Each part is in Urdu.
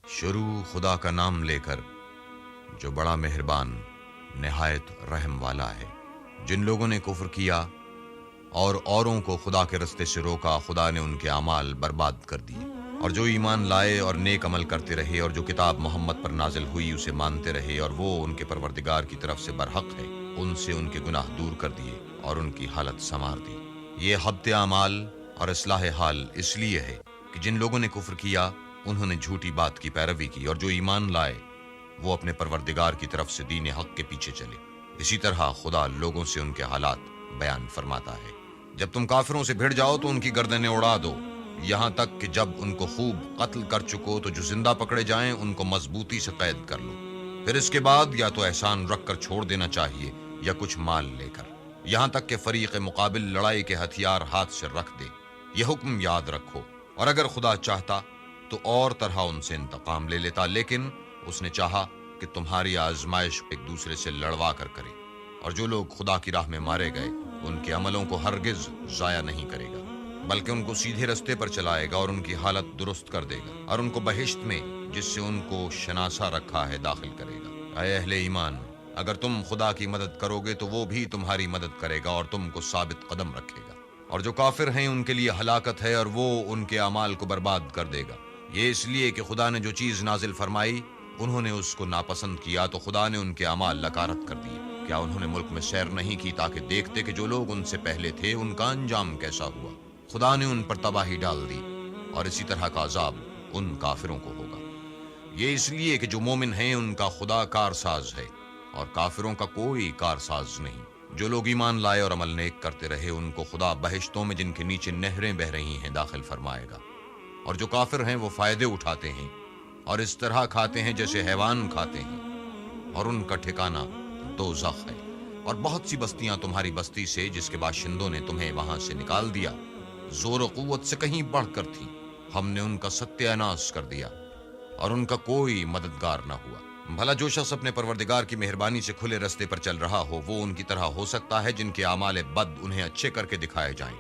شروع خدا کا نام لے کر جو بڑا مہربان نہایت رحم والا ہے۔ جن لوگوں نے کفر کیا اور اوروں کو خدا کے رستے سے روکا، خدا نے ان کے اعمال برباد کر دیے، اور جو ایمان لائے اور نیک عمل کرتے رہے اور جو کتاب محمد پر نازل ہوئی اسے مانتے رہے اور وہ ان کے پروردگار کی طرف سے برحق ہے، ان سے ان کے گناہ دور کر دیے اور ان کی حالت سنوار دی۔ یہ حبط اعمال اور اصلاح حال اس لیے ہے کہ جن لوگوں نے کفر کیا انہوں نے جھوٹی بات کی پیروی کی، اور جو ایمان لائے وہ اپنے پروردگار کی طرف سے دین حق کے پیچھے چلے۔ اسی طرح خدا لوگوں سے ان کے حالات بیان فرماتا ہے۔ جب تم کافروں سے بھڑ جاؤ تو ان کی گردنیں اڑا دو، یہاں تک کہ جب ان کو خوب قتل کر چکو تو جو زندہ پکڑے جائیں ان کو مضبوطی سے قید کر لو۔ پھر اس کے بعد یا تو احسان رکھ کر چھوڑ دینا چاہیے یا کچھ مال لے کر، یہاں تک کہ فریق مقابل لڑائی کے ہتھیار ہاتھ سے رکھ دے۔ یہ حکم یاد رکھو، اور اگر خدا چاہتا تو اور طرح ان سے انتقام لے لیتا، لیکن اس نے چاہا کہ تمہاری آزمائش ایک دوسرے سے لڑوا کر کرے، اور جو لوگ خدا کی راہ میں مارے گئے ان کے عملوں کو ہرگز ضائع نہیں کرے گا، بلکہ ان کو سیدھے رستے پر چلائے گا اور ان کی حالت درست کر دے گا، اور ان کو بہشت میں جس سے ان کو شناسا رکھا ہے داخل کرے گا۔ اے اہل ایمان، اگر تم خدا کی مدد کرو گے تو وہ بھی تمہاری مدد کرے گا اور تم کو ثابت قدم رکھے گا، اور جو کافر ہیں ان کے لیے ہلاکت ہے اور وہ ان کے اعمال کو برباد کر دے گا۔ یہ اس لیے کہ خدا نے جو چیز نازل فرمائی انہوں نے اس کو ناپسند کیا تو خدا نے ان کے اعمال لکارت کر دیے۔ کیا انہوں نے ملک میں سیر نہیں کی تاکہ دیکھتے کہ جو لوگ ان سے پہلے تھے ان کا انجام کیسا ہوا؟ خدا نے ان پر تباہی ڈال دی، اور اسی طرح کا عذاب ان کافروں کو ہوگا۔ یہ اس لیے کہ جو مومن ہیں ان کا خدا کارساز ہے اور کافروں کا کوئی کارساز نہیں۔ جو لوگ ایمان لائے اور عمل نیک کرتے رہے ان کو خدا بہشتوں میں جن کے نیچے نہریں بہہ رہی ہیں داخل فرمائے گا، اور جو کافر ہیں وہ فائدے اٹھاتے ہیں اور اس طرح کھاتے ہیں جیسے حیوان کھاتے ہیں، اور ان کا ٹھکانہ دوزخ ہے۔ اور بہت سی بستیاں تمہاری بستی سے جس کے باشندوں نے تمہیں وہاں سے نکال دیا زور و قوت سے کہیں بڑھ کر تھی، ہم نے ان کا ستیہ ناش کر دیا اور ان کا کوئی مددگار نہ ہوا۔ بھلا جو شخص اپنے پروردگار کی مہربانی سے کھلے رستے پر چل رہا ہو وہ ان کی طرح ہو سکتا ہے جن کے اعمال بد انہیں اچھے کر کے دکھائے جائیں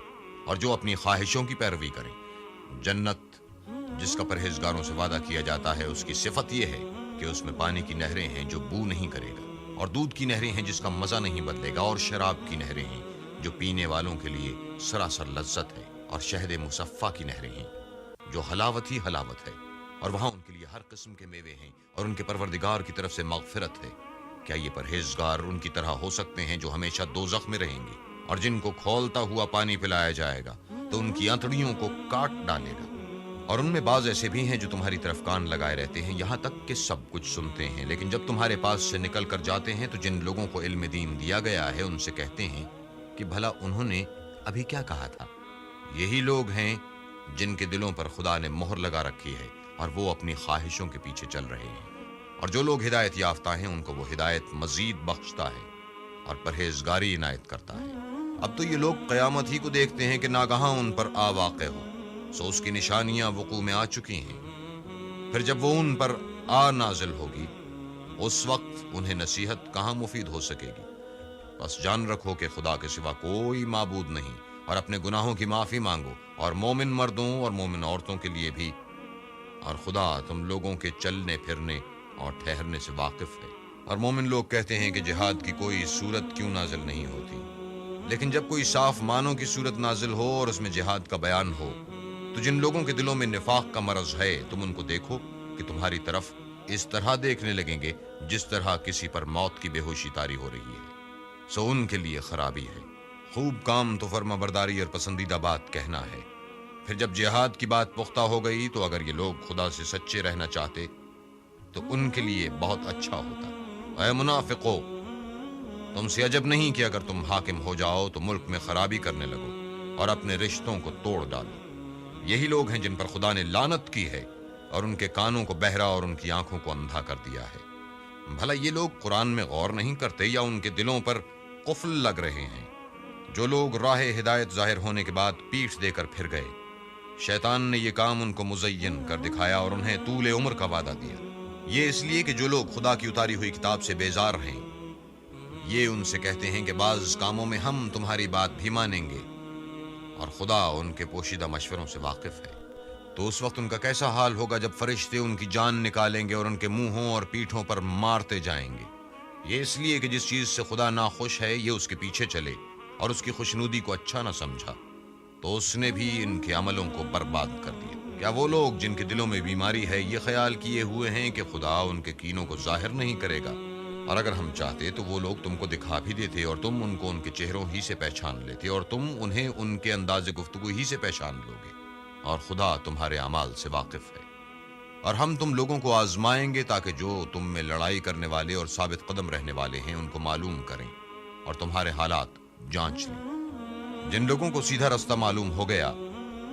اور جو اپنی خواہشوں کی پیروی کریں۔ جنت جس کا پرہیزگاروں سے وعدہ کیا جاتا ہے اس کی صفت یہ ہے کہ اس میں پانی کی نہریں ہیں جو بو نہیں کرے گا، اور دودھ کی نہریں ہیں جس کا مزہ نہیں بدلے گا، اور شراب کی نہریں ہیں جو پینے والوں کے لیے سراسر لذت ہے، اور شہد مصفا کی نہریں ہیں جو حلاوت ہی حلاوت ہے، اور وہاں ان کے لیے ہر قسم کے میوے ہیں اور ان کے پروردگار کی طرف سے مغفرت ہے۔ کیا یہ پرہیزگار ان کی طرح ہو سکتے ہیں جو ہمیشہ دوزخ میں رہیں گے اور جن کو کھولتا ہوا پانی پلایا جائے گا تو ان کی انتڑیوں کو کاٹ ڈالے گا؟ اور ان میں بعض ایسے بھی ہیں جو تمہاری طرف کان لگائے رہتے ہیں یہاں تک کہ سب کچھ سنتے ہیں، لیکن جب تمہارے پاس سے نکل کر جاتے ہیں تو جن لوگوں کو علم دین دیا گیا ہے ان سے کہتے ہیں کہ بھلا انہوں نے ابھی کیا کہا تھا؟ یہی لوگ ہیں جن کے دلوں پر خدا نے مہر لگا رکھی ہے اور وہ اپنی خواہشوں کے پیچھے چل رہے ہیں، اور جو لوگ ہدایت یافتہ ہیں ان کو وہ ہدایت مزید بخشتا ہے اور پرہیزگاری عنایت کرتا ہے۔ اب تو یہ لوگ قیامت ہی کو دیکھتے ہیں کہ ناگہاں ان پر آ واقع ہو، سو اس کی نشانیاں وقوع میں آ چکی ہیں۔ پھر جب وہ ان پر آ نازل ہوگی اس وقت انہیں نصیحت کہاں مفید ہو سکے گی۔ بس جان رکھو کہ خدا کے سوا کوئی معبود نہیں، اور اپنے گناہوں کی معافی مانگو، اور مومن مردوں اور مومن عورتوں کے لیے بھی، اور خدا تم لوگوں کے چلنے پھرنے اور ٹھہرنے سے واقف ہے۔ اور مومن لوگ کہتے ہیں کہ جہاد کی کوئی صورت کیوں نازل نہیں ہوتی، لیکن جب کوئی صاف معنوں کی صورت نازل ہو اور اس میں جہاد کا بیان ہو تو جن لوگوں کے دلوں میں نفاق کا مرض ہے تم ان کو دیکھو کہ تمہاری طرف اس طرح دیکھنے لگیں گے جس طرح کسی پر موت کی بے ہوشی طاری ہو رہی ہے، سو ان کے لیے خرابی ہے۔ خوب کام تو فرما برداری اور پسندیدہ بات کہنا ہے۔ پھر جب جہاد کی بات پختہ ہو گئی تو اگر یہ لوگ خدا سے سچے رہنا چاہتے تو ان کے لیے بہت اچھا ہوتا۔ اے منافقو، تم سے عجب نہیں کہ اگر تم حاکم ہو جاؤ تو ملک میں خرابی کرنے لگو اور اپنے رشتوں کو توڑ ڈالو۔ یہی لوگ ہیں جن پر خدا نے لعنت کی ہے اور ان کے کانوں کو بہرا اور ان کی آنکھوں کو اندھا کر دیا ہے۔ بھلا یہ لوگ قرآن میں غور نہیں کرتے یا ان کے دلوں پر قفل لگ رہے ہیں؟ جو لوگ راہ ہدایت ظاہر ہونے کے بعد پیٹھ دے کر پھر گئے، شیطان نے یہ کام ان کو مزین کر دکھایا اور انہیں طول عمر کا وعدہ دیا۔ یہ اس لیے کہ جو لوگ خدا کی اتاری ہوئی کتاب سے بیزار ہیں یہ ان سے کہتے ہیں کہ بعض کاموں میں ہم تمہاری بات بھی مانیں گے، اور خدا ان کے پوشیدہ مشوروں سے واقف ہے۔ تو اس وقت ان کا کیسا حال ہوگا جب فرشتے ان کی جان نکالیں گے اور ان کے منہوں اور پیٹھوں پر مارتے جائیں گے۔ یہ اس لیے کہ جس چیز سے خدا ناخوش ہے یہ اس کے پیچھے چلے اور اس کی خوشنودی کو اچھا نہ سمجھا، تو اس نے بھی ان کے عملوں کو برباد کر دیا۔ کیا وہ لوگ جن کے دلوں میں بیماری ہے یہ خیال کیے ہوئے ہیں کہ خدا ان کے کینوں کو ظاہر نہیں کرے گا؟ اور اگر ہم چاہتے تو وہ لوگ تم کو دکھا بھی دیتے اور تم ان کو ان کے چہروں ہی سے پہچان لیتے اور تم انہیں ان کے انداز گفتگو ہی سے پہچان لوگے، اور خدا تمہارے اعمال سے واقف ہے۔ اور ہم تم لوگوں کو آزمائیں گے تاکہ جو تم میں لڑائی کرنے والے اور ثابت قدم رہنے والے ہیں ان کو معلوم کریں اور تمہارے حالات جانچ لیں۔ جن لوگوں کو سیدھا رستہ معلوم ہو گیا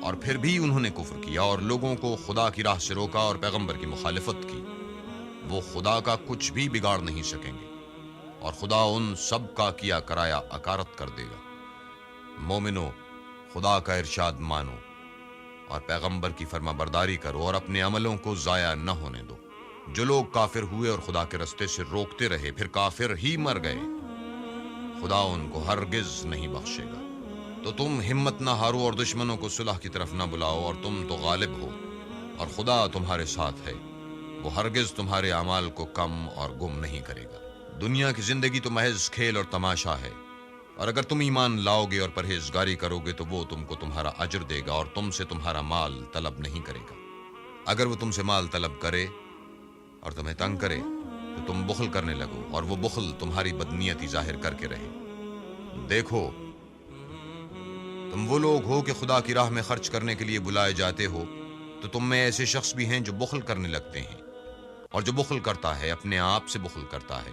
اور پھر بھی انہوں نے کفر کیا اور لوگوں کو خدا کی راہ سے روکا اور پیغمبر کی مخالفت کی، وہ خدا کا کچھ بھی بگاڑ نہیں سکیں گے، اور خدا ان سب کا کیا کرایا اکارت کر دے گا۔ مومنو، خدا کا ارشاد مانو اور پیغمبر کی فرما برداری کرو اور اپنے عملوں کو ضائع نہ ہونے دو۔ جو لوگ کافر ہوئے اور خدا کے رستے سے روکتے رہے پھر کافر ہی مر گئے، خدا ان کو ہرگز نہیں بخشے گا۔ تو تم ہمت نہ ہارو اور دشمنوں کو صلح کی طرف نہ بلاؤ، اور تم تو غالب ہو اور خدا تمہارے ساتھ ہے، وہ ہرگز تمہارے اعمال کو کم اور گم نہیں کرے گا۔ دنیا کی زندگی تو محض کھیل اور تماشا ہے، اور اگر تم ایمان لاؤ گے اور پرہیزگاری کرو گے تو وہ تم کو تمہارا اجر دے گا اور تم سے تمہارا مال طلب نہیں کرے گا۔ اگر وہ تم سے مال طلب کرے اور تمہیں تنگ کرے تو تم بخل کرنے لگو، اور وہ بخل تمہاری بدنیتی ظاہر کر کے رہے۔ دیکھو، تم وہ لوگ ہو کہ خدا کی راہ میں خرچ کرنے کے لیے بلائے جاتے ہو، تو تم میں ایسے شخص بھی ہیں جو بخل کرنے لگتے ہیں، اور جو بخل کرتا ہے اپنے آپ سے بخل کرتا ہے،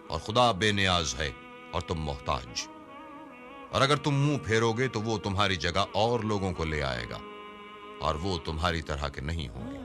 اور خدا بے نیاز ہے اور تم محتاج۔ اور اگر تم منہ پھیرو گے تو وہ تمہاری جگہ اور لوگوں کو لے آئے گا، اور وہ تمہاری طرح کے نہیں ہوں گے۔